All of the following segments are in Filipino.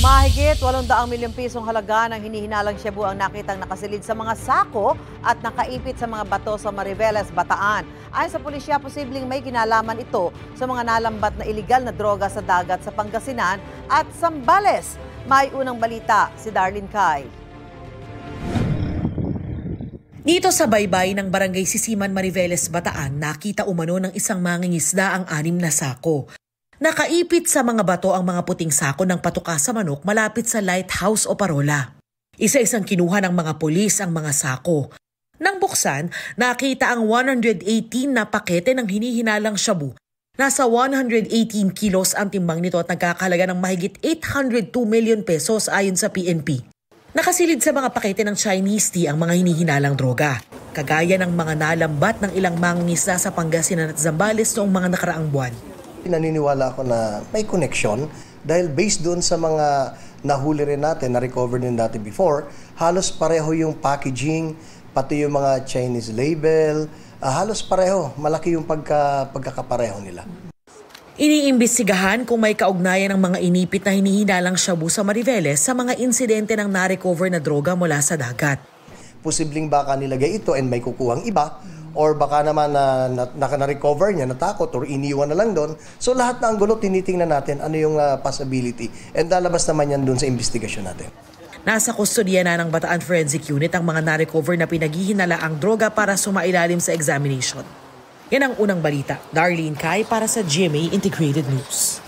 Mahigit 800 milyong pisong halaga ng hinihinalang shabu ang nakitang nakasilid sa mga sako at nakaipit sa mga bato sa Mariveles, Bataan. Ayon sa pulisya, posibleng may kinalaman ito sa mga nalambat na iligal na droga sa dagat sa Pangasinan at Zambales. May unang balita si Darlene Kai. Dito sa baybay ng Barangay Sisiman, Mariveles, Bataan, nakita umano ng isang mangingisda ang 6 na sako. Nakaipit sa mga bato ang mga puting sako ng patuka sa manok malapit sa lighthouse o parola. Isa-isang kinuha ng mga pulis ang mga sako. Nang buksan, nakita ang 118 na pakete ng hinihinalang shabu. Nasa 118 kilos ang timbang nito at nagkakahalaga ng mahigit 802 million pesos ayon sa PNP. Nakasilid sa mga pakete ng Chinese tea ang mga hinihinalang droga, kagaya ng mga nalambat ng ilang mangingisda sa Pangasinan at Zambales noong mga nakaraang buwan. Naniniwala ako na may connection dahil based doon sa mga nahuli rin natin, na-recover din natin before, halos pareho yung packaging, pati yung mga Chinese label, halos pareho, malaki yung pagkakapareho nila. Iniimbestigahan kung may kaugnayan ng mga inipit na hinihinalang shabu sa Mariveles sa mga insidente ng na-recover na droga mula sa dagat. Posibleng baka nilagay ito and may kukuhang iba, or baka naman na-recover niya, natakot, or iniwan na lang doon. So lahat na ang gulo, tinitingnan natin ano yung possibility. And lalabas naman yan doon sa investigasyon natin. Nasa kustodiya na ng Bataan Forensic Unit ang mga na-recover na pinaghihinala ang droga para sumailalim sa examination. Yan ang unang balita. Darlene Kai para sa GMA Integrated News.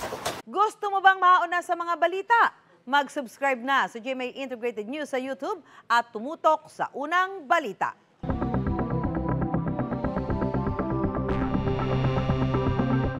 Gusto mo bang mauna sa mga balita? Mag-subscribe na sa GMA Integrated News sa YouTube at tumutok sa unang balita.